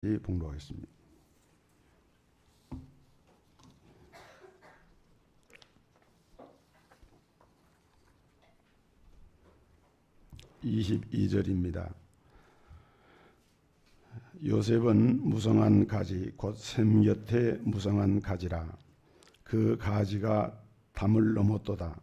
봉독하겠습니다. (22절입니다) 요셉은 무성한 가지 곧 샘 곁에 무성한 가지라. 그 가지가 담을 넘었도다.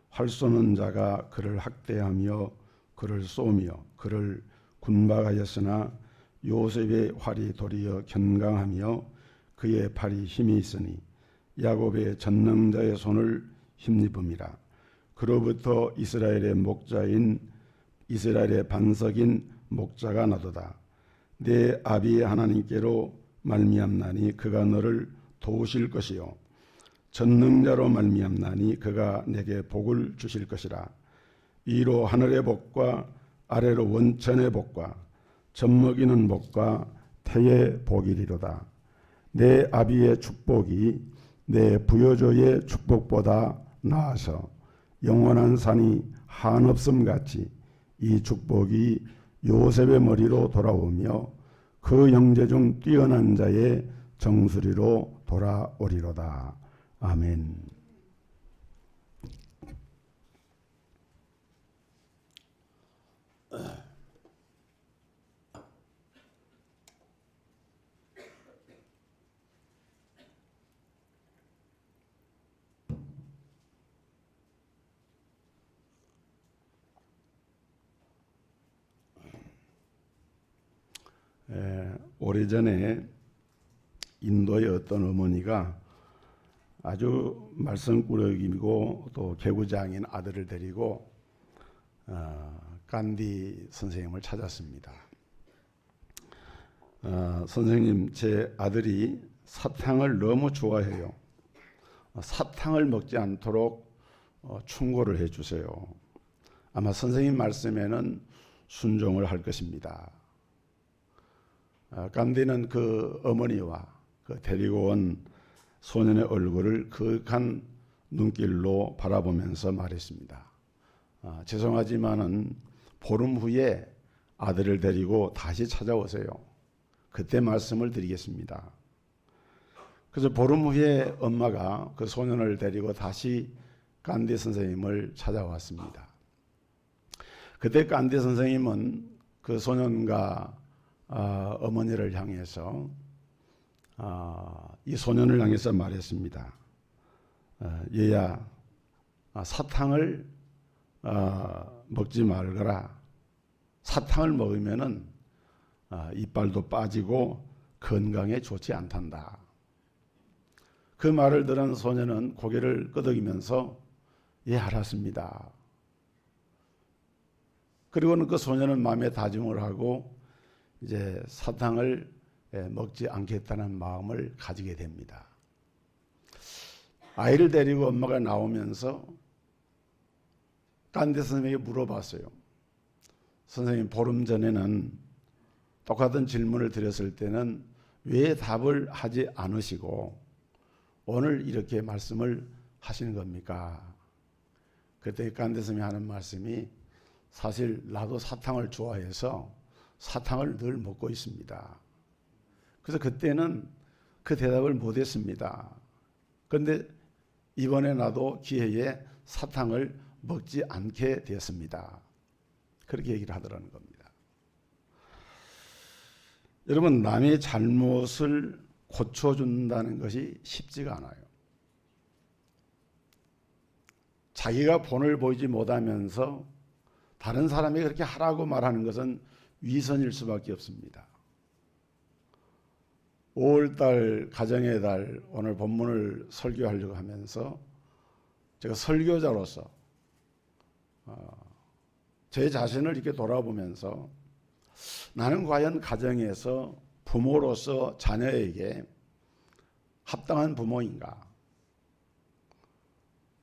활 쏘는 자가 그를 학대하며 그를 쏘며 그를 군박하였으나 요셉의 활이 도리어 견강하며 그의 팔이 힘이 있으니 야곱의 전능자의 손을 힘입음이라. 그로부터 이스라엘의 반석인 목자가 나도다. 내 아비 하나님께로 말미암나니 그가 너를 도우실 것이요 전능자로 말미암나니 그가 내게 복을 주실 것이라. 위로 하늘의 복과 아래로 원천의 복과 젖먹이는 복과 태의 복이리로다. 내 아비의 축복이 내 부여조의 축복보다 나아서 영원한 산이 한없음 같이 이 축복이 요셉의 머리로 돌아오며 그 형제 중 뛰어난 자의 정수리로 돌아오리로다. 아멘. 오래전에 인도의 어떤 어머니가 아주 말썽꾸러기이고 또 개구장인 아들을 데리고 간디 선생님을 찾았습니다. 선생님, 제 아들이 사탕을 너무 좋아해요. 사탕을 먹지 않도록 충고를 해주세요. 아마 선생님 말씀에는 순종을 할 것입니다. 간디는 그 어머니와 그 데리고 온 소년의 얼굴을 그윽한 눈길로 바라보면서 말했습니다. 죄송하지만은 보름 후에 아들을 데리고 다시 찾아오세요. 그때 말씀을 드리겠습니다. 그래서 보름 후에 엄마가 그 소년을 데리고 다시 간디 선생님을 찾아왔습니다. 그때 간디 선생님은 그 소년과 어머니를 향해서 이 소년을 향해서 말했습니다. 얘야, 사탕을 먹지 말거라. 사탕을 먹으면은 이빨도 빠지고 건강에 좋지 않단다. 그 말을 들은 소년은 고개를 끄덕이면서 예, 알았습니다. 그리고는 그 소년은 마음에 다짐을 하고 이제 사탕을 먹지 않겠다는 마음을 가지게 됩니다. 아이를 데리고 엄마가 나오면서 간디 선생님에게 물어봤어요. 선생님, 보름 전에는 똑같은 질문을 드렸을 때는 왜 답을 하지 않으시고 오늘 이렇게 말씀을 하시는 겁니까? 그때 간디 선생님이 하는 말씀이 사실 나도 사탕을 좋아해서 사탕을 늘 먹고 있습니다. 그래서 그때는 그 대답을 못했습니다. 그런데 이번에 나도 기회에 사탕을 먹지 않게 되었습니다. 그렇게 얘기를 하더라는 겁니다. 여러분, 남의 잘못을 고쳐준다는 것이 쉽지가 않아요. 자기가 본을 보이지 못하면서 다른 사람이 그렇게 하라고 말하는 것은 위선일 수밖에 없습니다. 5월달 가정의 달 오늘 본문을 설교하려고 하면서 제가 설교자로서 제 자신을 이렇게 돌아보면서 나는 과연 가정에서 부모로서 자녀에게 합당한 부모인가?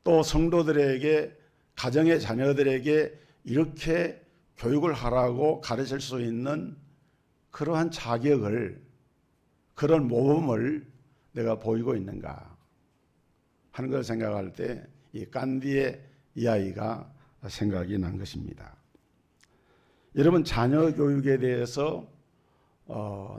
또 성도들에게 가정의 자녀들에게 이렇게 교육을 하라고 가르칠 수 있는 그러한 자격을, 그런 모범을 내가 보이고 있는가 하는 걸 생각할 때 이 간디의 이야기가 생각이 난 것입니다. 여러분, 자녀 교육에 대해서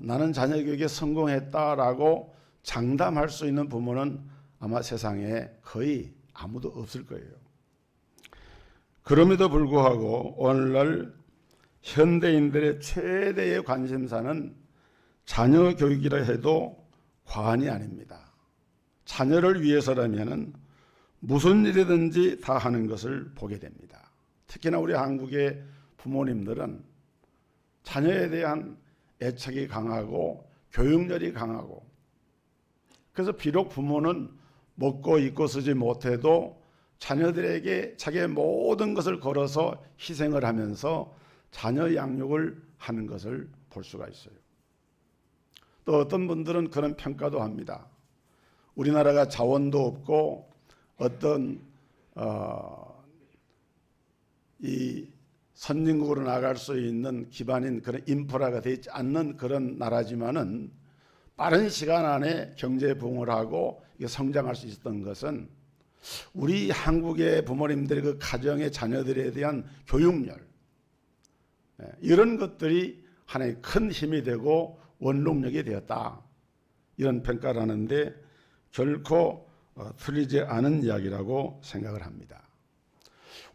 나는 자녀 교육에 성공했다라고 장담할 수 있는 부모는 아마 세상에 거의 아무도 없을 거예요. 그럼에도 불구하고 오늘날 현대인들의 최대의 관심사는 자녀 교육이라 해도 과언이 아닙니다. 자녀를 위해서라면 무슨 일이든지 다 하는 것을 보게 됩니다. 특히나 우리 한국의 부모님들은 자녀에 대한 애착이 강하고 교육열이 강하고, 그래서 비록 부모는 먹고 입고 쓰지 못해도 자녀들에게 자기의 모든 것을 걸어서 희생을 하면서 자녀 양육을 하는 것을 볼 수가 있어요. 또 어떤 분들은 그런 평가도 합니다. 우리나라가 자원도 없고 어떤 이 선진국으로 나갈 수 있는 기반인 그런 인프라가 되지 않는 그런 나라지만은 빠른 시간 안에 경제 부흥을 하고 성장할 수 있었던 것은 우리 한국의 부모님들의 그 가정의 자녀들에 대한 교육열, 이런 것들이 하나의 큰 힘이 되고 원동력이 되었다, 이런 평가를 하는데 결코 틀리지 않은 이야기라고 생각을 합니다.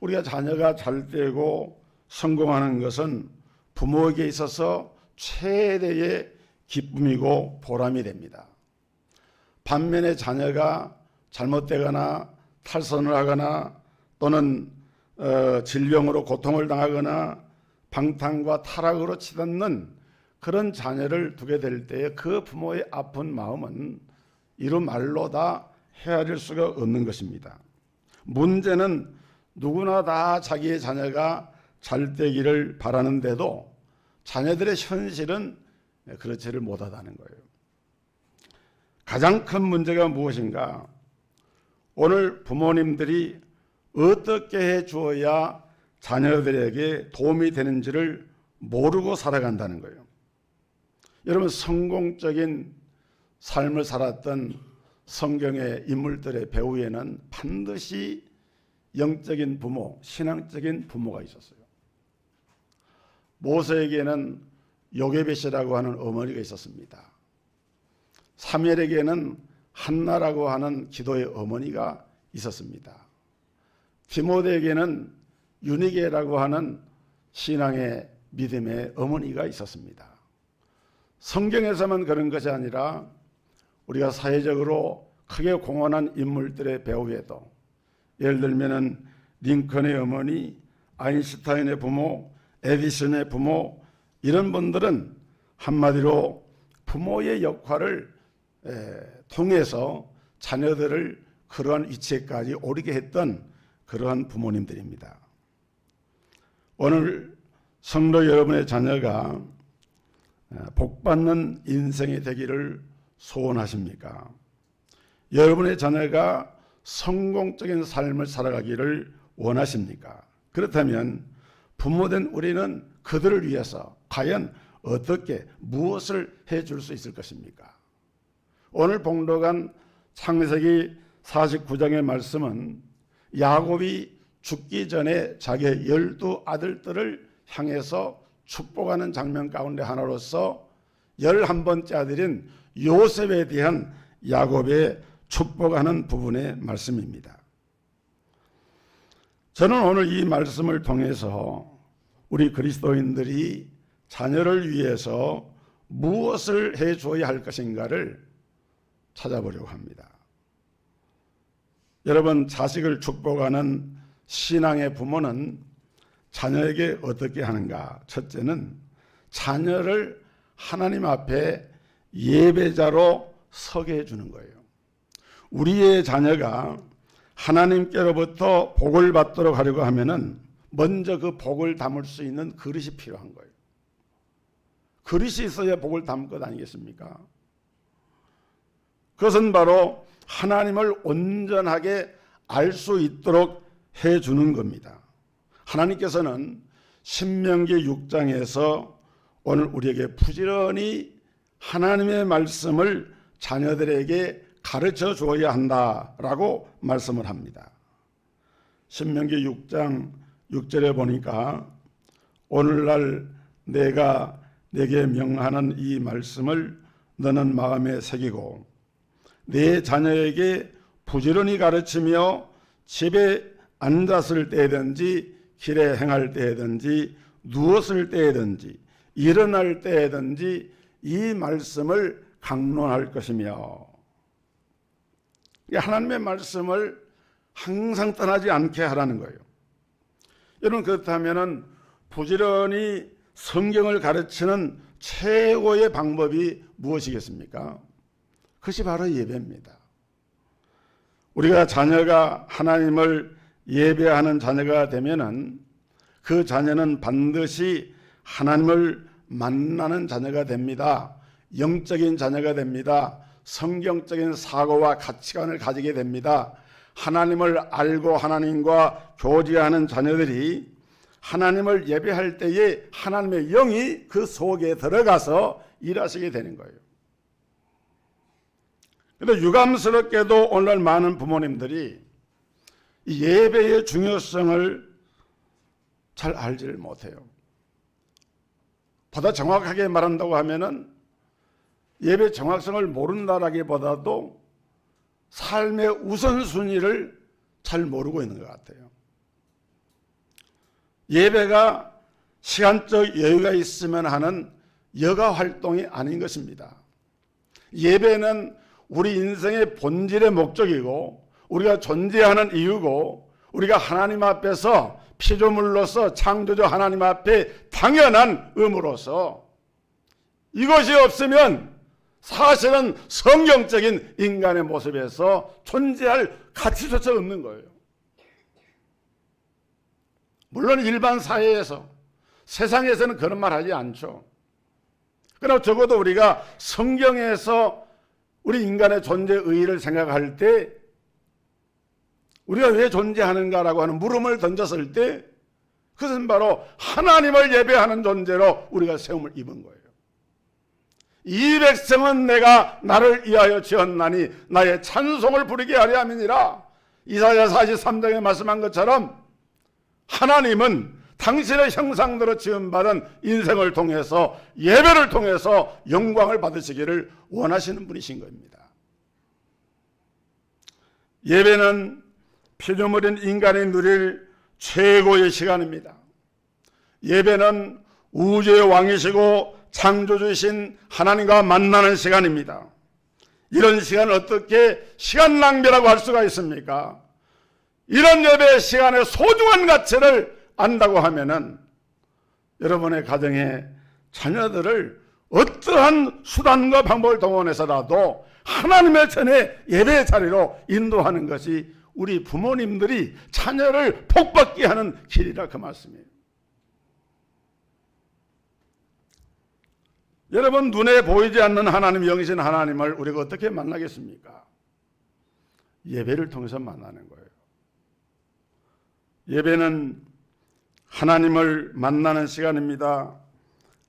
우리가 자녀가 잘 되고 성공하는 것은 부모에게 있어서 최대의 기쁨이고 보람이 됩니다. 반면에 자녀가 잘못되거나 탈선을 하거나 또는 질병으로 고통을 당하거나 방탕과 타락으로 치닫는 그런 자녀를 두게 될 때에 그 부모의 아픈 마음은 이루 말로 다 헤아릴 수가 없는 것입니다. 문제는 누구나 다 자기의 자녀가 잘 되기를 바라는데도 자녀들의 현실은 그렇지를 못하다는 거예요. 가장 큰 문제가 무엇인가? 오늘 부모님들이 어떻게 해 주어야 자녀들에게 도움이 되는지를 모르고 살아간다는 거예요. 여러분, 성공적인 삶을 살았던 성경의 인물들의 배후에는 반드시 영적인 부모, 신앙적인 부모가 있었어요. 모세에게는 요게벳이라고 하는 어머니가 있었습니다. 사무엘에게는 한나라고 하는 기도의 어머니가 있었습니다. 디모데에게는 유니게라고 하는 신앙의 믿음의 어머니가 있었습니다. 성경에서만 그런 것이 아니라 우리가 사회적으로 크게 공헌한 인물들의 배후에도, 예를 들면은 링컨의 어머니, 아인슈타인의 부모, 에디슨의 부모, 이런 분들은 한마디로 부모의 역할을 통해서 자녀들을 그러한 위치에까지 오르게 했던 그러한 부모님들입니다. 오늘 성도 여러분의 자녀가 복받는 인생이 되기를 소원하십니까? 여러분의 자녀가 성공적인 삶을 살아가기를 원하십니까? 그렇다면 부모된 우리는 그들을 위해서 과연 어떻게 무엇을 해줄 수 있을 것입니까? 오늘 봉독한 창세기 49장의 말씀은 야곱이 죽기 전에 자기의 12 아들들을 향해서 축복하는 장면 가운데 하나로서 11번째 아들인 요셉에 대한 야곱의 축복하는 부분의 말씀입니다. 저는 오늘 이 말씀을 통해서 우리 그리스도인들이 자녀를 위해서 무엇을 해줘야 할 것인가를 찾아보려고 합니다. 여러분, 자식을 축복하는 신앙의 부모는 자녀에게 어떻게 하는가? 첫째는 자녀를 하나님 앞에 예배자로 서게 해주는 거예요. 우리의 자녀가 하나님께로부터 복을 받도록 하려고 하면은 먼저 그 복을 담을 수 있는 그릇이 필요한 거예요. 그릇이 있어야 복을 담을 것 아니겠습니까? 그것은 바로 하나님을 온전하게 알 수 있도록 해주는 겁니다. 하나님께서는 신명기 6장에서 오늘 우리에게 부지런히 하나님의 말씀을 자녀들에게 가르쳐 줘야 한다라고 말씀을 합니다. 신명기 6장 6절에 보니까 오늘날 내가 내게 명하는 이 말씀을 너는 마음에 새기고 내 자녀에게 부지런히 가르치며 집에 앉았을 때든지 길에 행할 때든지 누웠을 때든지 일어날 때든지 이 말씀을 강론할 것이며, 하나님의 말씀을 항상 떠나지 않게 하라는 거예요. 여러분, 그렇다면 부지런히 성경을 가르치는 최고의 방법이 무엇이겠습니까? 그것이 바로 예배입니다. 우리가 자녀가 하나님을 예배하는 자녀가 되면은 그 자녀는 반드시 하나님을 만나는 자녀가 됩니다. 영적인 자녀가 됩니다. 성경적인 사고와 가치관을 가지게 됩니다. 하나님을 알고 하나님과 교제하는 자녀들이 하나님을 예배할 때에 하나님의 영이 그 속에 들어가서 일하시게 되는 거예요. 그런데 유감스럽게도 오늘날 많은 부모님들이 이 예배의 중요성을 잘 알지를 못해요. 보다 정확하게 말한다고 하면은 예배 정확성을 모른다라기보다도 삶의 우선순위를 잘 모르고 있는 것 같아요. 예배가 시간적 여유가 있으면 하는 여가 활동이 아닌 것입니다. 예배는 우리 인생의 본질의 목적이고 우리가 존재하는 이유고 우리가 하나님 앞에서 피조물로서 창조주 하나님 앞에 당연한 의무로서 이것이 없으면 사실은 성경적인 인간의 모습에서 존재할 가치조차 없는 거예요. 물론 일반 사회에서, 세상에서는 그런 말 하지 않죠. 그러나 적어도 우리가 성경에서 우리 인간의 존재 의의를 생각할 때 우리가 왜 존재하는가라고 하는 물음을 던졌을 때 그것은 바로 하나님을 예배하는 존재로 우리가 세움을 입은 거예요. 이 백성은 내가 나를 위하여 지었나니 나의 찬송을 부르게 하려 함이니라. 이사야 43장에 말씀한 것처럼 하나님은 당신의 형상대로 지음받은 인생을 통해서 예배를 통해서 영광을 받으시기를 원하시는 분이신 겁니다. 예배는 피조물인 인간이 누릴 최고의 시간입니다. 예배는 우주의 왕이시고 창조주이신 하나님과 만나는 시간입니다. 이런 시간을 어떻게 시간 낭비라고 할 수가 있습니까? 이런 예배의 시간의 소중한 가치를 안다고 하면은 여러분의 가정에 자녀들을 어떠한 수단과 방법을 동원해서라도 하나님의 전에 예배의 자리로 인도하는 것이 우리 부모님들이 자녀를 복받게 하는 길이라 그 말씀이에요. 여러분, 눈에 보이지 않는 하나님, 영이신 하나님을 우리가 어떻게 만나겠습니까? 예배를 통해서 만나는 거예요. 예배는 하나님을 만나는 시간입니다.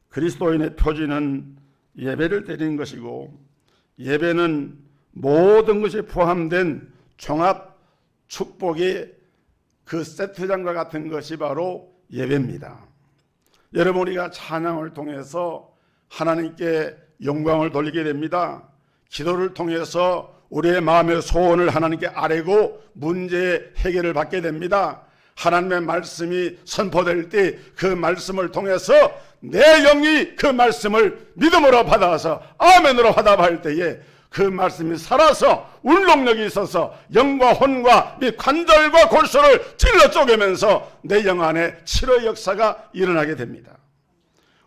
그리스도인의 표지는 예배를 드리는 것이고 예배는 모든 것이 포함된 종합 축복의 그 세트장과 같은 것이 바로 예배입니다. 여러분, 우리가 찬양을 통해서 하나님께 영광을 돌리게 됩니다. 기도를 통해서 우리의 마음의 소원을 하나님께 아뢰고 문제의 해결을 받게 됩니다. 하나님의 말씀이 선포될 때 그 말씀을 통해서 내 영이 그 말씀을 믿음으로 받아서 아멘으로 화답할 때에 그 말씀이 살아서 운동력이 있어서 영과 혼과 및 관절과 골수를 찔러 쪼개면서 내 영 안에 치료의 역사가 일어나게 됩니다.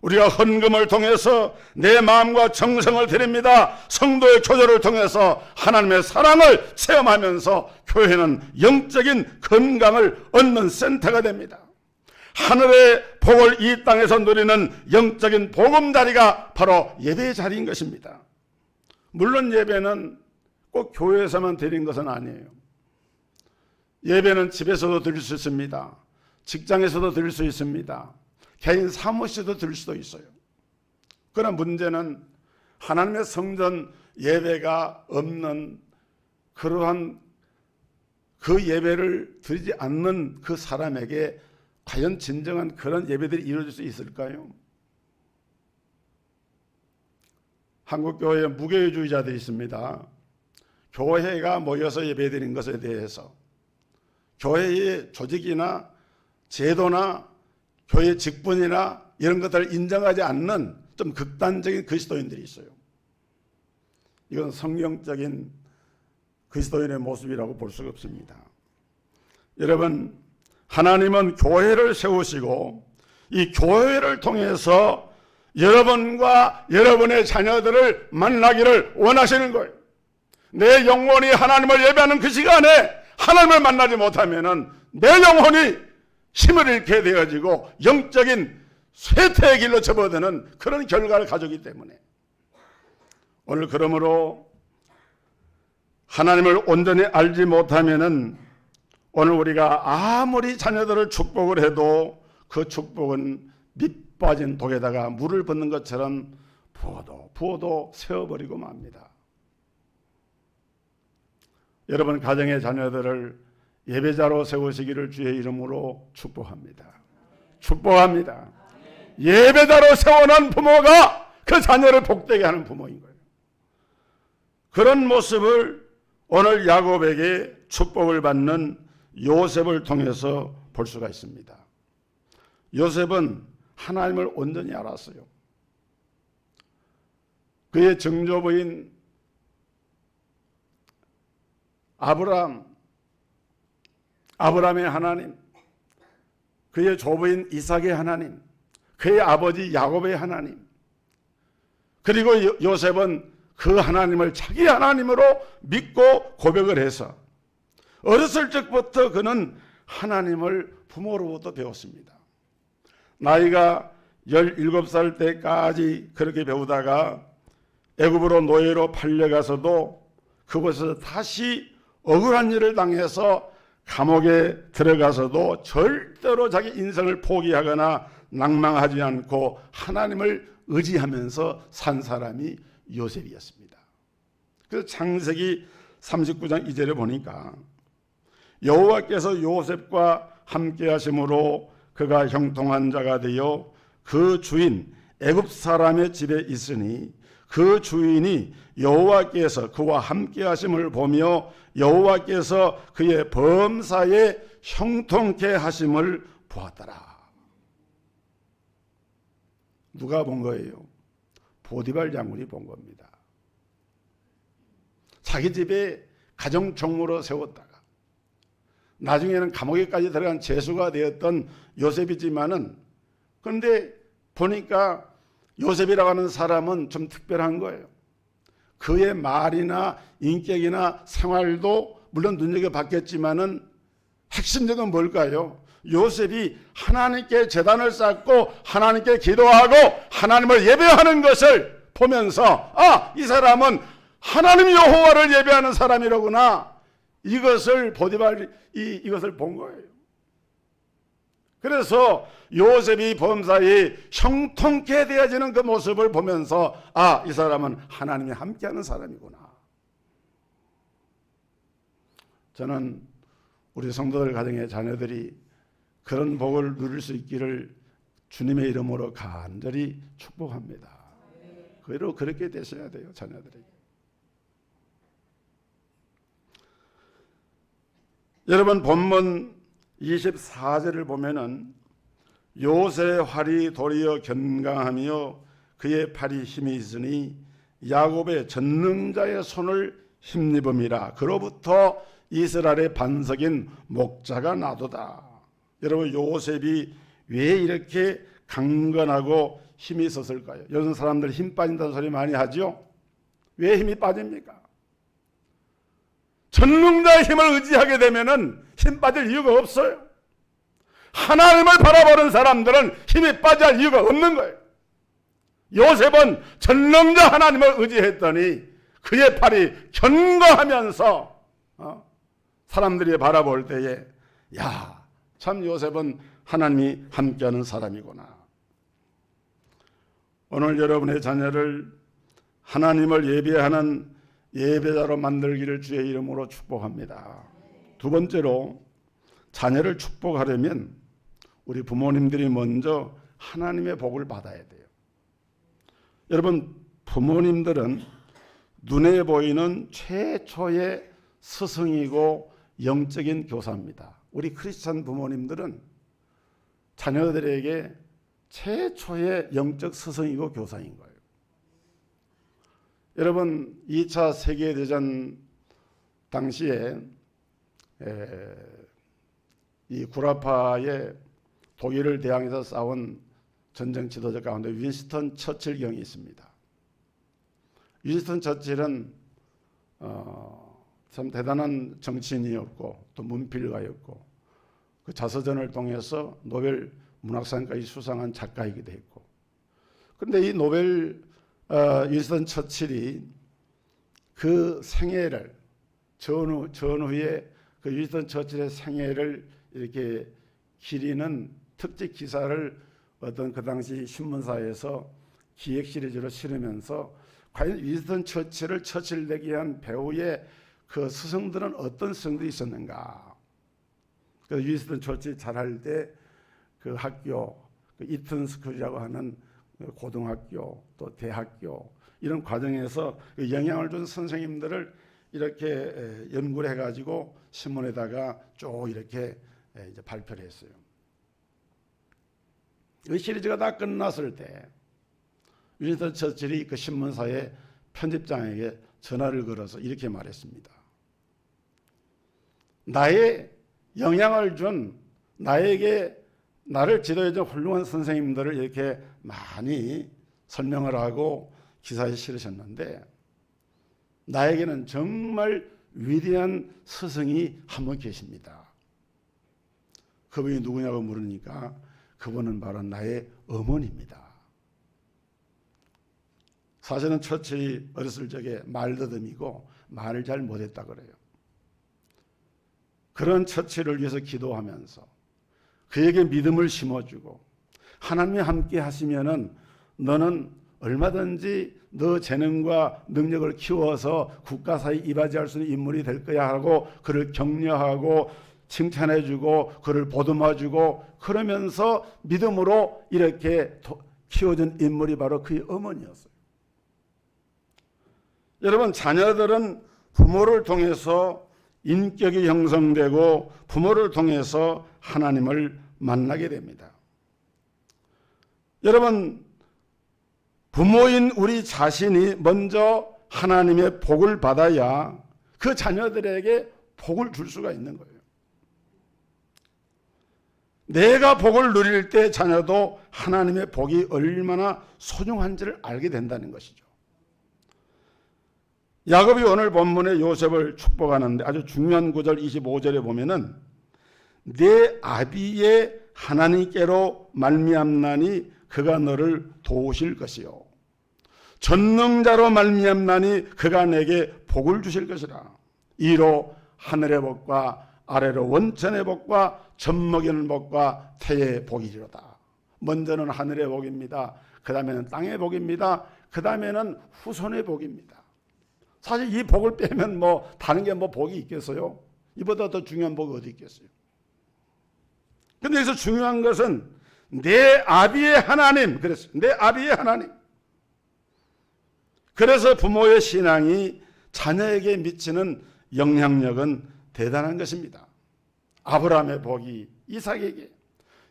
우리가 헌금을 통해서 내 마음과 정성을 드립니다. 성도의 교제를 통해서 하나님의 사랑을 체험하면서 교회는 영적인 건강을 얻는 센터가 됩니다. 하늘의 복을 이 땅에서 누리는 영적인 보금자리가 바로 예배의 자리인 것입니다. 물론 예배는 꼭 교회에서만 드리는 것은 아니에요. 예배는 집에서도 드릴 수 있습니다. 직장에서도 드릴 수 있습니다. 개인 사무실도 드릴 수도 있어요. 그러나 문제는 하나님의 성전 예배가 없는 그러한 그 예배를 드리지 않는 그 사람에게 과연 진정한 그런 예배들이 이루어질 수 있을까요? 한국교회에 무교회주의자들이 있습니다. 교회가 모여서 예배드리는 것에 대해서 교회의 조직이나 제도나 교회 직분이나 이런 것들을 인정하지 않는 좀 극단적인 그리스도인들이 있어요. 이건 성경적인 그리스도인의 모습이라고 볼 수가 없습니다. 여러분, 하나님은 교회를 세우시고 이 교회를 통해서 여러분과 여러분의 자녀들을 만나기를 원하시는 거예요. 내 영혼이 하나님을 예배하는 그 시간에 하나님을 만나지 못하면은 내 영혼이 힘을 잃게 되어지고 영적인 쇠퇴의 길로 접어드는 그런 결과를 가져오기 때문에 오늘 그러므로 하나님을 온전히 알지 못하면은 오늘 우리가 아무리 자녀들을 축복을 해도 그 축복은 밑 빠진 독에다가 물을 붓는 것처럼 부어도 세워버리고 맙니다. 여러분 가정의 자녀들을 예배자로 세우시기를 주의 이름으로 축복합니다. 축복합니다. 예배자로 세워놓은 부모가 그 자녀를 복되게 하는 부모인 거예요. 그런 모습을 오늘 야곱에게 축복을 받는 요셉을 통해서 볼 수가 있습니다. 요셉은 하나님을 온전히 알았어요. 그의 증조부인 아브라함의 하나님, 그의 조부인 이삭의 하나님, 그의 아버지 야곱의 하나님, 그리고 요셉은 그 하나님을 자기 하나님으로 믿고 고백을 해서 어렸을 적부터 그는 하나님을 부모로부터 배웠습니다. 나이가 17살 때까지 그렇게 배우다가 애굽으로 노예로 팔려가서도 그곳에서 다시 억울한 일을 당해서 감옥에 들어가서도 절대로 자기 인생을 포기하거나 낭망하지 않고 하나님을 의지하면서 산 사람이 요셉이었습니다. 그래서 창세기 39장 2절에 보니까 여호와께서 요셉과 함께 하심으로 그가 형통한 자가 되어 그 주인 애굽 사람의 집에 있으니 그 주인이 여호와께서 그와 함께 하심을 보며 여호와께서 그의 범사에 형통케 하심을 보았더라. 누가 본 거예요? 보디발 장군이 본 겁니다. 자기 집에 가정총무로 세웠다가 나중에는 감옥에까지 들어간 죄수가 되었던 요셉이지만은 그런데 보니까 요셉이라고 하는 사람은 좀 특별한 거예요. 그의 말이나 인격이나 생활도 물론 눈여겨봤겠지만은 핵심적인 뭘까요? 요셉이 하나님께 제단을 쌓고 하나님께 기도하고 하나님을 예배하는 것을 보면서 이 사람은 하나님 여호와를 예배하는 사람이로구나. 이것을 보디발이 이것을 본 거예요. 그래서 요셉이 범사에 형통케 되어지는 그 모습을 보면서 이 사람은 하나님이 함께하는 사람이구나. 저는 우리 성도들 가정의 자녀들이 그런 복을 누릴 수 있기를 주님의 이름으로 간절히 축복합니다. 그대로 그렇게 되셔야 돼요, 자녀들에게. 여러분 본문 24절을 보면은 요셉의 활이 도리어 견강하며 그의 팔이 힘이 있으니 야곱의 전능자의 손을 힘입음이라. 그로부터 이스라엘의 반석인 목자가 나도다. 여러분 요셉이 왜 이렇게 강건하고 힘이 있었을까요? 요즘 사람들 힘 빠진다는 소리 많이 하죠? 왜 힘이 빠집니까? 전능자의 힘을 의지하게 되면은 힘 빠질 이유가 없어요. 하나님을 바라보는 사람들은 힘이 빠질 이유가 없는 거예요. 요셉은 전능자 하나님을 의지했더니 그의 팔이 견고하면서 사람들이 바라볼 때에 참 요셉은 하나님이 함께하는 사람이구나. 오늘 여러분의 자녀를 하나님을 예배하는 예배자로 만들기를 주의 이름으로 축복합니다. 두 번째로 자녀를 축복하려면 우리 부모님들이 먼저 하나님의 복을 받아야 돼요. 여러분 부모님들은 눈에 보이는 최초의 스승이고 영적인 교사입니다. 우리 크리스찬 부모님들은 자녀들에게 최초의 영적 스승이고 교사인 거예요. 여러분, 2차 세계대전 당시에 이 구라파의 독일을 대항해서 싸운 전쟁 지도자 가운데 윈스턴 처칠 경이 있습니다. 윈스턴 처칠은 참 대단한 정치인이었고 또 문필가였고 그 자서전을 통해서 노벨 문학상까지 수상한 작가이기도 했고, 그런데 이 노벨 윈스턴 처칠이 그 생애를 전후에 그 윈스턴 처칠의 생애를 이렇게 기리는 특집 기사를 어떤 그 당시 신문사에서 기획 시리즈로 실으면서 과연 윈스턴 처칠을 처칠되게 한 배우의 그 스승들은 어떤 스승들이 있었는가. 그래서 윈스턴 처칠 잘할 때 그 학교, 그 이튼 스쿨이라고 하는 고등학교 또 대학교 이런 과정에서 영향을 준 선생님들을 이렇게 연구를 해가지고 신문에다가 쭉 이렇게 이제 발표를 했어요. 이 시리즈가 다 끝났을 때 윈스턴 처칠이 그 신문사의 편집장에게 전화를 걸어서 이렇게 말했습니다. 나의 영향을 준 나를 지도해준 훌륭한 선생님들을 이렇게 많이 설명을 하고 기사에 실으셨는데 나에게는 정말 위대한 스승이 한 분 계십니다. 그분이 누구냐고 물으니까 그분은 바로 나의 어머니입니다. 사실은 처칠이 어렸을 적에 말더듬이고 말을 잘 못했다 그래요. 그런 처칠을 위해서 기도하면서 그에게 믿음을 심어주고 하나님이 함께 하시면은 너는 얼마든지 너 재능과 능력을 키워서 국가사에 이바지할 수 있는 인물이 될 거야 하고 그를 격려하고 칭찬해주고 그를 보듬어주고 그러면서 믿음으로 이렇게 키워준 인물이 바로 그의 어머니였어요. 여러분, 자녀들은 부모를 통해서 인격이 형성되고 부모를 통해서 하나님을 만나게 됩니다. 여러분, 부모인 우리 자신이 먼저 하나님의 복을 받아야 그 자녀들에게 복을 줄 수가 있는 거예요. 내가 복을 누릴 때 자녀도 하나님의 복이 얼마나 소중한지를 알게 된다는 것이죠. 야곱이 오늘 본문에 요셉을 축복하는데 아주 중요한 구절 25절에 보면은 내 아비의 하나님께로 말미암나니 그가 너를 도우실 것이요 전능자로 말미암나니 그가 내게 복을 주실 것이라. 이로 하늘의 복과 아래로 원천의 복과 젖먹이는 복과 태의 복이리로다. 먼저는 하늘의 복입니다. 그 다음에는 땅의 복입니다. 그 다음에는 후손의 복입니다. 사실 이 복을 빼면 뭐 다른 게 뭐 복이 있겠어요? 이보다 더 중요한 복이 어디 있겠어요? 근데 여기서 중요한 것은 내 아비의 하나님, 그랬어요. 내 아비의 하나님. 그래서 부모의 신앙이 자녀에게 미치는 영향력은 대단한 것입니다. 아브라함의 복이 이삭에게,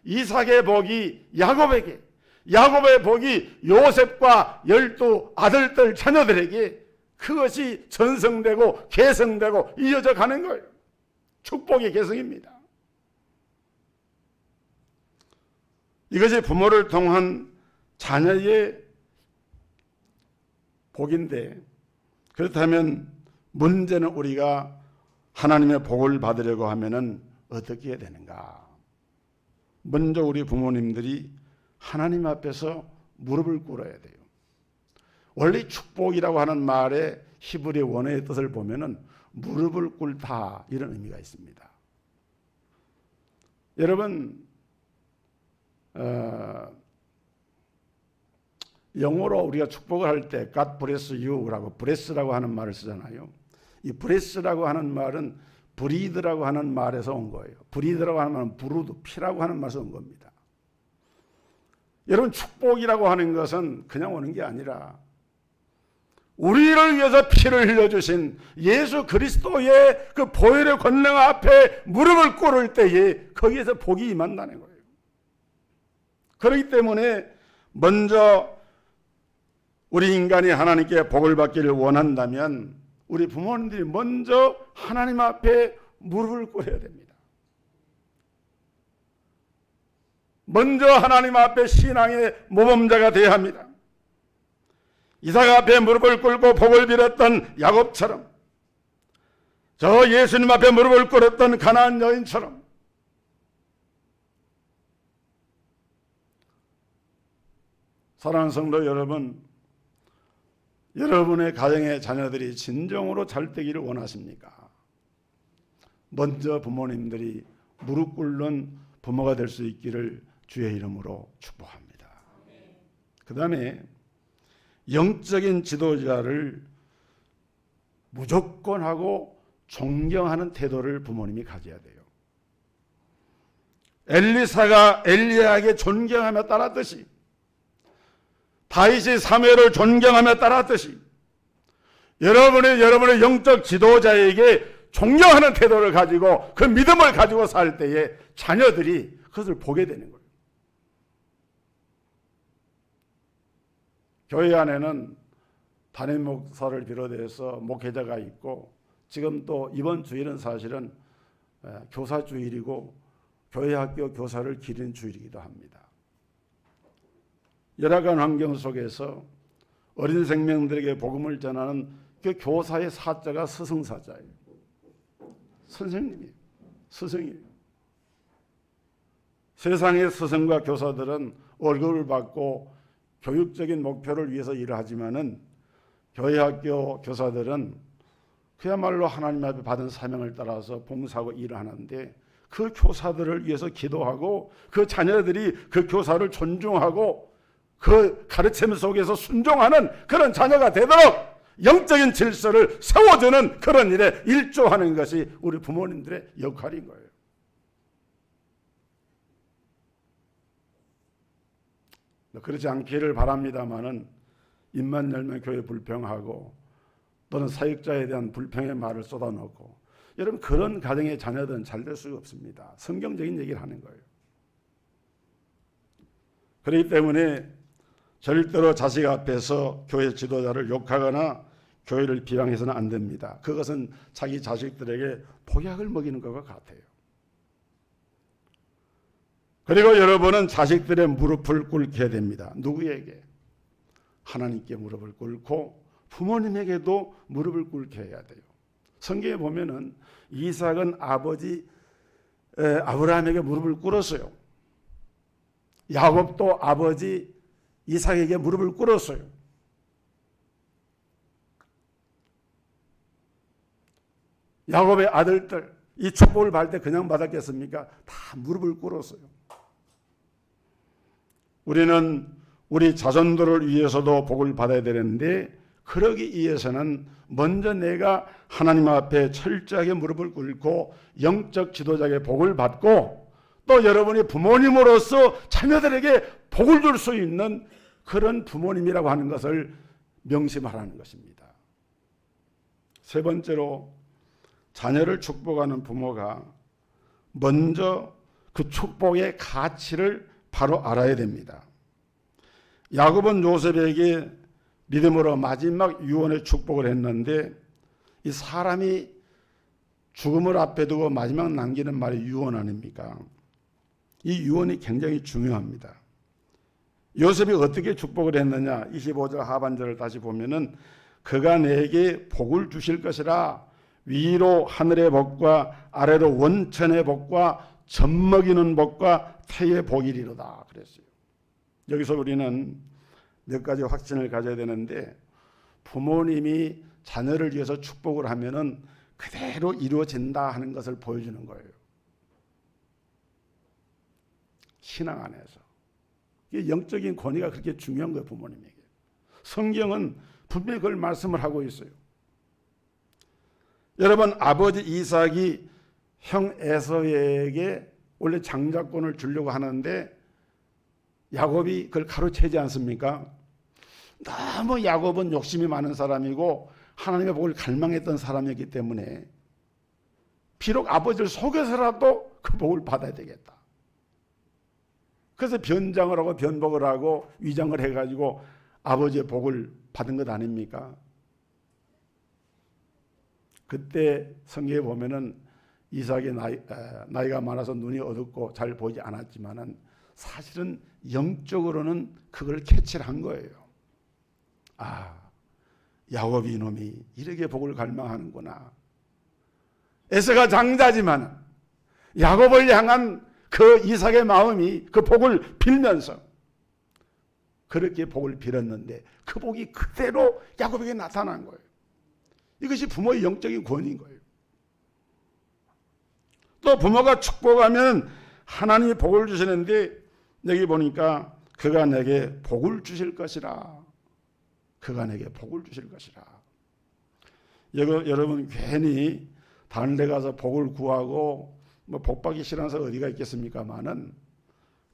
이삭의 복이 야곱에게, 야곱의 복이 요셉과 12 아들들 자녀들에게 그것이 전성되고 계승되고 이어져 가는 거예요. 축복의 계승입니다. 이것이 부모를 통한 자녀의 복인데, 그렇다면 문제는 우리가 하나님의 복을 받으려고 하면은 어떻게 해야 되는가? 먼저 우리 부모님들이 하나님 앞에서 무릎을 꿇어야 돼요. 원래 축복이라고 하는 말의 히브리 원어의 뜻을 보면은 무릎을 꿇다 이런 의미가 있습니다. 여러분, 영어로 우리가 축복을 할 때 God bless you라고 bless라고 하는 말을 쓰잖아요. 이 bless라고 하는 말은 breathe라고 하는 말에서 온 거예요. breathe라고 하는 말은 blood, 피라고 하는 말에서 온 겁니다. 여러분, 축복이라고 하는 것은 그냥 오는 게 아니라 우리를 위해서 피를 흘려주신 예수 그리스도의 그 보혈의 권능 앞에 무릎을 꿇을 때에 거기에서 복이 임한다는 거예요. 그렇기 때문에 먼저 우리 인간이 하나님께 복을 받기를 원한다면 우리 부모님들이 먼저 하나님 앞에 무릎을 꿇어야 됩니다. 먼저 하나님 앞에 신앙의 모범자가 되어야 합니다. 이삭 앞에 무릎을 꿇고 복을 빌었던 야곱처럼, 저 예수님 앞에 무릎을 꿇었던 가나안 여인처럼, 사랑하는 성도 여러분, 여러분의 가정의 자녀들이 진정으로 잘 되기를 원하십니까? 먼저 부모님들이 무릎 꿇는 부모가 될 수 있기를 주의 이름으로 축복합니다. 그 다음에 영적인 지도자를 무조건 하고 존경하는 태도를 부모님이 가져야 돼요. 엘리사가 엘리야에게 존경하며 따랐듯이, 다윗이 사무엘을 존경하며 따랐듯이, 여러분의 영적 지도자에게 존경하는 태도를 가지고 그 믿음을 가지고 살 때에 자녀들이 그것을 보게 되는 거예요. 교회 안에는 담임 목사를 비롯해서 목회자가 있고, 지금 또 이번 주일은 사실은 교사 주일이고 교회 학교 교사를 기리는 주일이기도 합니다. 열악한 환경 속에서 어린 생명들에게 복음을 전하는 그 교사의 사자가 스승사자예요. 선생님이에요. 스승이에요. 세상의 스승과 교사들은 월급을 받고 교육적인 목표를 위해서 일을 하지만은 교회 학교 교사들은 그야말로 하나님 앞에 받은 사명을 따라서 봉사하고 일을 하는데, 그 교사들을 위해서 기도하고 그 자녀들이 그 교사를 존중하고 그 가르침 속에서 순종하는 그런 자녀가 되도록 영적인 질서를 세워주는 그런 일에 일조하는 것이 우리 부모님들의 역할인 거예요. 그렇지 않기를 바랍니다마는 입만 열면 교회 불평하고 또는 사역자에 대한 불평의 말을 쏟아놓고, 여러분 그런 가정의 자녀들은 잘 될 수가 없습니다. 성경적인 얘기를 하는 거예요. 그렇기 때문에 절대로 자식 앞에서 교회 지도자를 욕하거나 교회를 비방해서는 안 됩니다. 그것은 자기 자식들에게 복약을 먹이는 것과 같아요. 그리고 여러분은 자식들의 무릎을 꿇게 해야 됩니다. 누구에게? 하나님께 무릎을 꿇고 부모님에게도 무릎을 꿇게 해야 돼요. 성경에 보면은 이삭은 아버지 아브라함에게 무릎을 꿇었어요. 야곱도 아버지 이삭에게 무릎을 꿇었어요. 야곱의 아들들 이 축복을 받을 때 그냥 받았겠습니까? 다 무릎을 꿇었어요. 우리는 우리 자손들을 위해서도 복을 받아야 되는데, 그러기 위해서는 먼저 내가 하나님 앞에 철저하게 무릎을 꿇고 영적 지도자에게 복을 받고, 또 여러분이 부모님으로서 자녀들에게 복을 줄 수 있는 그런 부모님이라고 하는 것을 명심하라는 것입니다. 세 번째로, 자녀를 축복하는 부모가 먼저 그 축복의 가치를 바로 알아야 됩니다. 야곱은 요셉에게 믿음으로 마지막 유언의 축복을 했는데, 이 사람이 죽음을 앞에 두고 마지막 남기는 말이 유언 아닙니까? 이 유언이 굉장히 중요합니다. 요셉이 어떻게 축복을 했느냐? 25절 하반절을 다시 보면은, 그가 내게 복을 주실 것이라, 위로 하늘의 복과 아래로 원천의 복과 젖먹이는 복과 태의 복이리로다 그랬어요. 여기서 우리는 몇 가지 확신을 가져야 되는데, 부모님이 자녀를 위해서 축복을 하면은 그대로 이루어진다 하는 것을 보여주는 거예요. 신앙 안에서. 이게 영적인 권위가 그렇게 중요한 거예요, 부모님에게. 성경은 분명히 그걸 말씀을 하고 있어요. 여러분, 아버지 이삭이 형 에서에게 원래 장자권을 주려고 하는데 야곱이 그걸 가로채지 않습니까? 너무 야곱은 욕심이 많은 사람이고 하나님의 복을 갈망했던 사람이었기 때문에 비록 아버지를 속여서라도 그 복을 받아야 되겠다. 그래서 변장을 하고 변복을 하고 위장을 해가지고 아버지의 복을 받은 것 아닙니까? 그때 성경에 보면은 이삭의 나이가 많아서 눈이 어둡고 잘 보이지 않았지만은 사실은 영적으로는 그걸 캐치를 한 거예요. 아, 야곱이 이놈이 이렇게 복을 갈망하는구나. 에서가 장자지만 야곱을 향한 그 이삭의 마음이 그 복을 빌면서 그렇게 복을 빌었는데 그 복이 그대로 야곱에게 나타난 거예요. 이것이 부모의 영적인 권위인 거예요. 또 부모가 축복하면 하나님이 복을 주시는데 여기 보니까 그가 내게 복을 주실 것이라. 그가 내게 복을 주실 것이라. 여러분 괜히 다른 데 가서 복을 구하고 뭐 복받기 싫어서 어디가 있겠습니까마는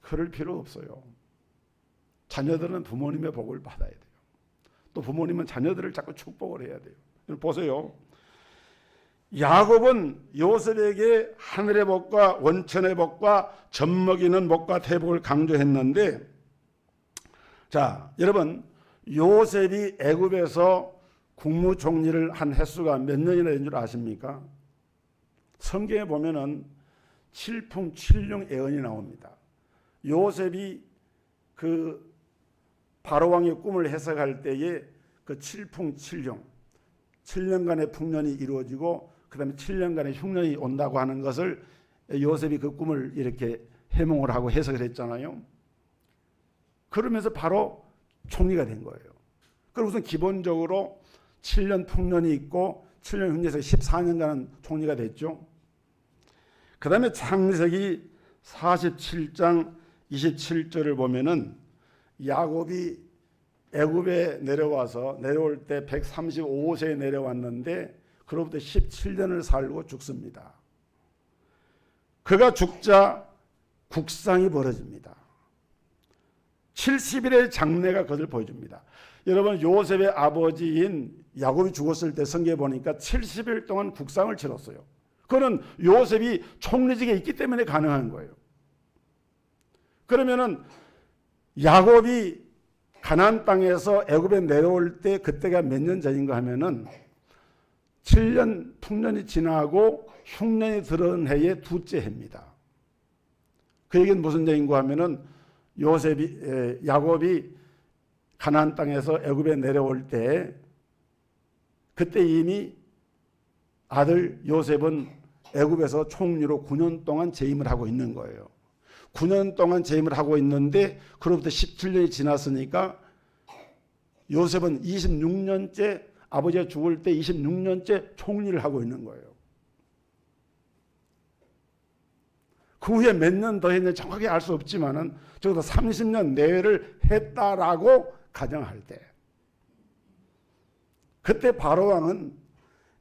그럴 필요 없어요. 자녀들은 부모님의 복을 받아야 돼요. 또 부모님은 자녀들을 자꾸 축복을 해야 돼요. 보세요. 야곱은 요셉에게 하늘의 복과 원천의 복과 젖먹이는 복과 대복을 강조했는데, 자, 여러분 요셉이 애굽에서 국무총리를 한 횟수가 몇 년이나 된 줄 아십니까? 성경에 보면은 7풍 7룡 애언이 나옵니다. 요셉이 그 바로왕의 꿈을 해석할 때에 그 7풍 7룡 7년간의 풍년이 이루어지고 그 다음에 7년간의 흉년이 온다고 하는 것을 요셉이 그 꿈을 이렇게 해몽을 하고 해석을 했잖아요. 그러면서 바로 총리가 된 거예요. 그럼 우선 기본적으로 7년 풍년이 있고 7년 흉년에서 14년간은 총리가 됐죠. 그 다음에 창세기 47장 27절을 보면은 야곱이 애굽에 내려올 때 135세에 내려왔는데 그로부터 17년을 살고 죽습니다. 그가 죽자 국상이 벌어집니다. 70일의 장례가 그것을 보여줍니다. 여러분 요셉의 아버지인 야곱이 죽었을 때 성경에 보니까 70일 동안 국상을 치렀어요. 그거는 요셉이 총리직에 있기 때문에 가능한 거예요. 그러면은 야곱이 가나안 땅에서 애굽에 내려올 때 그때가 몇 년 전인가 하면은 7년 풍년이 지나고 흉년이 들어온 해의 둘째 해입니다. 그 얘기는 무슨 얘기인가 하면은 야곱이 가나안 땅에서 애굽에 내려올 때 그때 이미 아들 요셉은 애굽에서 총리로 9년 동안 재임을 하고 있는 거예요. 9년 동안 재임을 하고 있는데 그로부터 17년이 지났으니까 요셉은 26년째 아버지가 죽을 때 26년째 총리를 하고 있는 거예요. 그 후에 몇 년 더 했는지 정확하게 알 수 없지만은 적어도 30년 내외를 했다라고 가정할 때 그때 바로왕은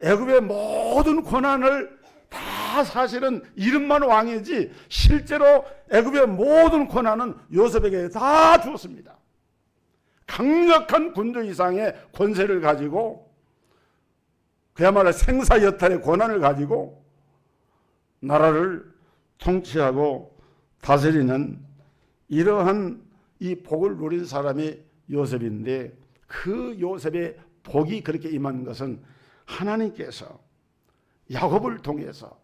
애굽의 모든 권한을 다 사실은 이름만 왕이지 실제로 애굽의 모든 권한은 요셉에게 다 주었습니다. 강력한 군주 이상의 권세를 가지고 그야말로 생사여탈의 권한을 가지고 나라를 통치하고 다스리는 이러한 이 복을 누린 사람이 요셉인데 그 요셉의 복이 그렇게 임한 것은 하나님께서 야곱을 통해서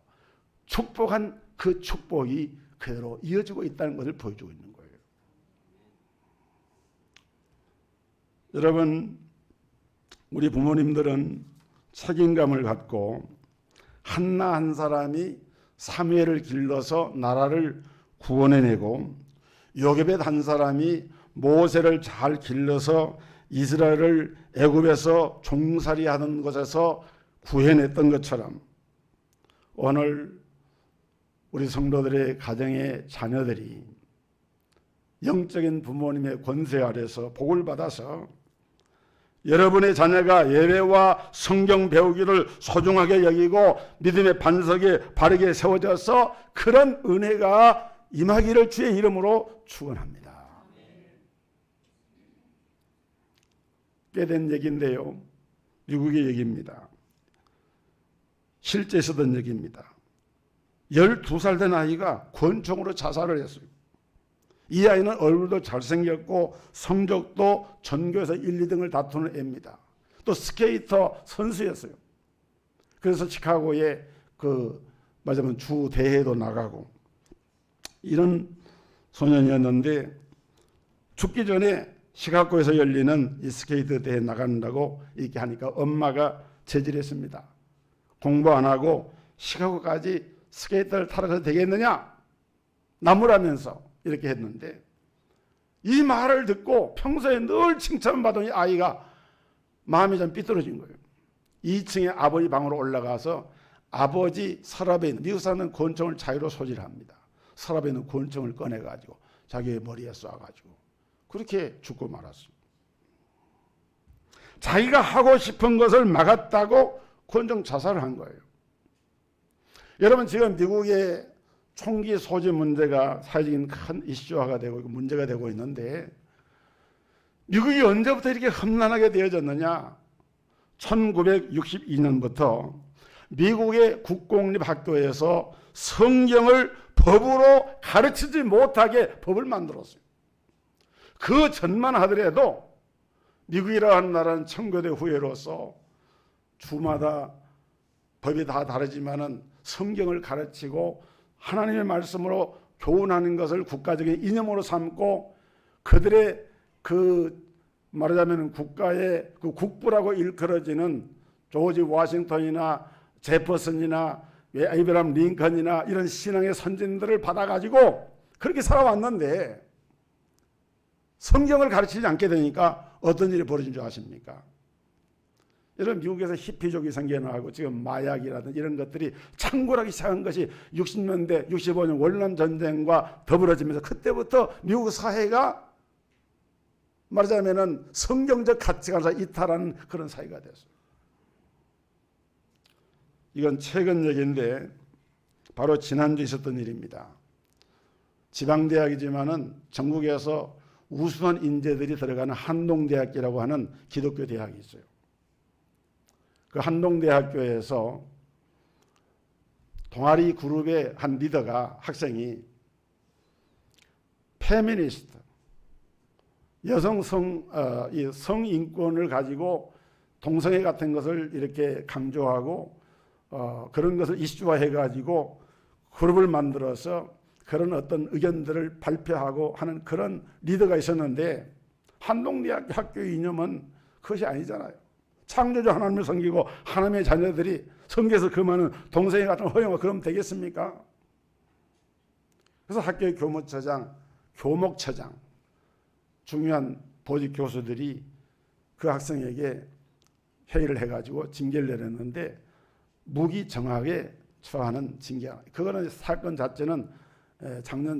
축복한 그 축복이 그대로 이어지고 있다는 것을 보여주고 있는 거예요. 여러분, 우리 부모님들은 책임감을 갖고 한나 한 사람이 사무엘을 길러서 나라를 구원해내고 요게벳 한 사람이 모세를 잘 길러서 이스라엘을 애굽에서 종살이하는 것에서 구해냈던 것처럼 오늘 우리 성도들의 가정의 자녀들이 영적인 부모님의 권세 아래서 복을 받아서 여러분의 자녀가 예배와 성경 배우기를 소중하게 여기고 믿음의 반석에 바르게 세워져서 그런 은혜가 임하기를 주의 이름으로 축원합니다. 된 얘기인데요. 미국의 얘기입니다. 실제 있었던 얘기입니다. 12살 된 아이가 권총으로 자살을 했어요. 이 아이는 얼굴도 잘생겼고 성적도 전교에서 1, 2등을 다투는 애입니다. 또 스케이터 선수였어요. 그래서 시카고에 말하자면 주 대회도 나가고 이런 소년이었는데 죽기 전에 시카고에서 열리는 이 스케이트 대회에 나간다고 이렇게 하니까 엄마가 제지했습니다. 공부 안 하고 시카고까지 스케이트를 타러 가도 되겠느냐? 나무라면서 이렇게 했는데 이 말을 듣고 평소에 늘 칭찬받은 이 아이가 마음이 좀 삐뚤어진 거예요. 2층에 아버지 방으로 올라가서 아버지 서랍에 있는, 미국 사람은 권총을 자유로 소지합니다. 서랍에 있는 권총을 꺼내가지고 자기의 머리에 쏴가지고 그렇게 죽고 말았어요. 자기가 하고 싶은 것을 막았다고 권총 자살을 한 거예요. 여러분 지금 미국의 총기 소지 문제가 사회적인 큰 이슈화가 되고 문제가 되고 있는데 미국이 언제부터 이렇게 험난하게 되어졌느냐? 1962년부터 미국의 국공립학교에서 성경을 법으로 가르치지 못하게 법을 만들었어요. 그 전만 하더라도 미국이라 하는 나라는 청교도 후예로서 주마다 법이 다 다르지만은 성경을 가르치고 하나님의 말씀으로 교훈하는 것을 국가적인 이념으로 삼고 그들의 말하자면 국가의 국부라고 일컬어지는 조지 워싱턴이나 제퍼슨이나 아브라함 링컨이나 이런 신앙의 선진들을 받아가지고 그렇게 살아왔는데 성경을 가르치지 않게 되니까 어떤 일이 벌어진 줄 아십니까? 여러분 미국에서 히피족이 생겨나고 지금 마약이라든지 이런 것들이 창궐하기 시작한 것이 60년대 65년 월남 전쟁과 더불어지면서 그때부터 미국 사회가 말하자면 성경적 가치관에서 이탈하는 그런 사회가 됐어요. 이건 최근 얘기인데 바로 지난주 있었던 일입니다. 지방대학이지만은 전국에서 우수한 인재들이 들어가는 한동대학교라고 하는 기독교 대학이 있어요. 그 한동대학교에서 동아리 그룹의 한 리더가 학생이 페미니스트 여성 성인권을 가지고 동성애 같은 것을 이렇게 강조하고 그런 것을 이슈화해 가지고 그룹을 만들어서 그런 어떤 의견들을 발표하고 하는 그런 리더가 있었는데 한동대학교 학교 이념은 그것이 아니잖아요. 창조주 하나님을 섬기고 하나님의 자녀들이 성경에서 그 많은 동성애 같은 허용을 그러면 되겠습니까? 그래서 학교의 교무처장, 교목처장 중요한 보직 교수들이 그 학생에게 회의를 해가지고 징계를 내렸는데 무기정하게 처하는 징계. 그거는 사건 자체는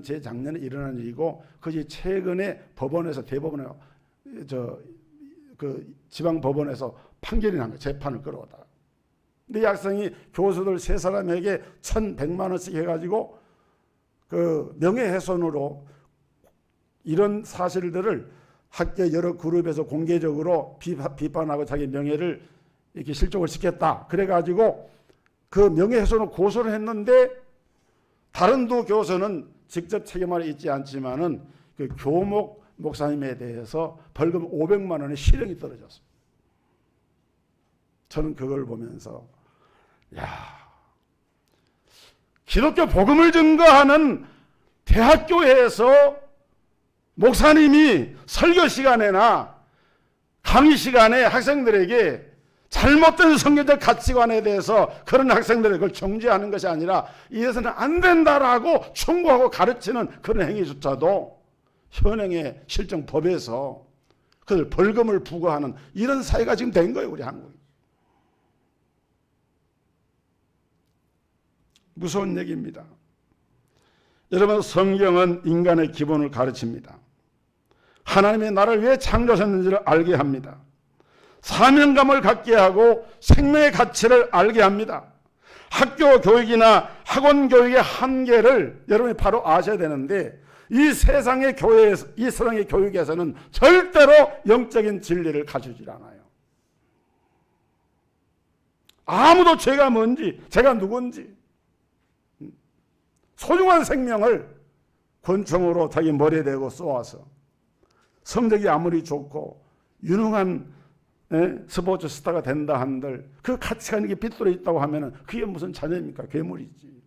재작년에 일어난 일이고 그것이 최근에 법원에서 대법원에 지방 법원에서 판결이 난 거예요. 재판을 끌어오다가. 근데 이 학생이 교수들 세 사람에게 1,100만 원씩 해가지고 그 명예훼손으로 이런 사실들을 학교 여러 그룹에서 공개적으로 비판하고 자기 명예를 이렇게 실족을 시켰다. 그래가지고 그 명예훼손을 고소를 했는데 다른 두 교수는 직접 책임을 있지 않지만은 그 교목 목사님에 대해서 벌금 500만 원의 실형이 떨어졌어요. 저는 그걸 보면서 기독교 복음을 증거하는 대학교에서 목사님이 설교 시간에나 강의 시간에 학생들에게 잘못된 성경적 가치관에 대해서 그런 학생들을 그걸 정죄하는 것이 아니라 이래서는 안 된다라고 충고하고 가르치는 그런 행위조차도 현행의 실정 법에서 그들 벌금을 부과하는 이런 사회가 지금 된 거예요. 우리 한국이. 무서운 얘기입니다. 여러분 성경은 인간의 기본을 가르칩니다. 하나님의 나를 왜 창조하셨는지를 알게 합니다. 사명감을 갖게 하고 생명의 가치를 알게 합니다. 학교 교육이나 학원 교육의 한계를 여러분이 바로 아셔야 되는데 이 세상의 교회에서, 이 세상의 교육에서는 절대로 영적인 진리를 가르치질 않아요. 아무도 죄가 뭔지, 제가 누군지, 소중한 생명을 권총으로 자기 머리에 대고 쏘아서 성적이 아무리 좋고 유능한 스포츠 스타가 된다 한들 그 가치관이 빗돌아 있다고 하면 그게 무슨 자녀입니까? 괴물이지.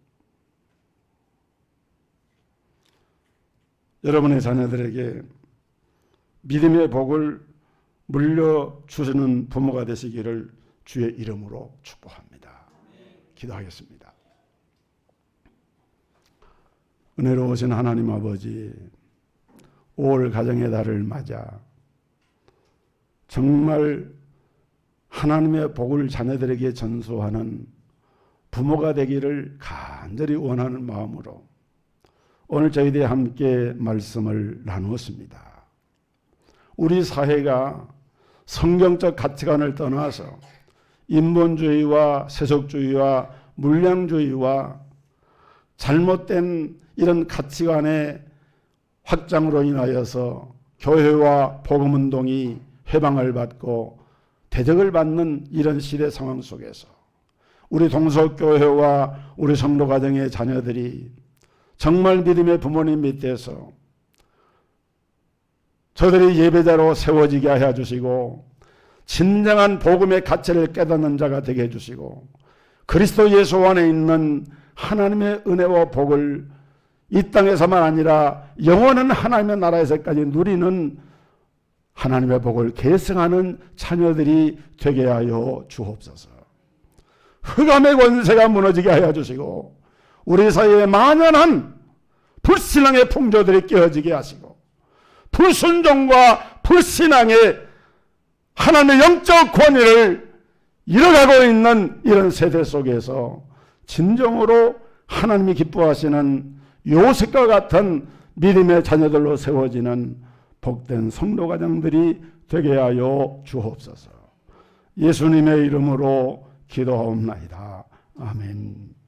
여러분의 자녀들에게 믿음의 복을 물려주시는 부모가 되시기를 주의 이름으로 축복합니다. 기도하겠습니다. 은혜로우신 하나님 아버지, 5월 가정의 달을 맞아 정말 하나님의 복을 자녀들에게 전수하는 부모가 되기를 간절히 원하는 마음으로 오늘 저희들이 함께 말씀을 나누었습니다. 우리 사회가 성경적 가치관을 떠나서 인본주의와 세속주의와 물량주의와 잘못된 이런 가치관의 확장으로 인하여서 교회와 복음운동이 회방을 받고 대적을 받는 이런 시대 상황 속에서 우리 동석교회와 우리 성도가정의 자녀들이 정말 믿음의 부모님 밑에서 저들이 예배자로 세워지게 하여 주시고 진정한 복음의 가치를 깨닫는 자가 되게 해주시고 그리스도 예수 안에 있는 하나님의 은혜와 복을 이 땅에서만 아니라 영원한 하나님의 나라에서까지 누리는 하나님의 복을 계승하는 자녀들이 되게 하여 주옵소서. 흑암의 권세가 무너지게 하여 주시고 우리 사이에 만연한 불신앙의 풍조들이 깨어지게 하시고 불순종과 불신앙의 하나님의 영적 권위를 잃어가고 있는 이런 세대 속에서 진정으로 하나님이 기뻐하시는 요셉과 같은 믿음의 자녀들로 세워지는 복된 성도가정들이 되게 하여 주옵소서. 예수님의 이름으로 기도하옵나이다. 아멘.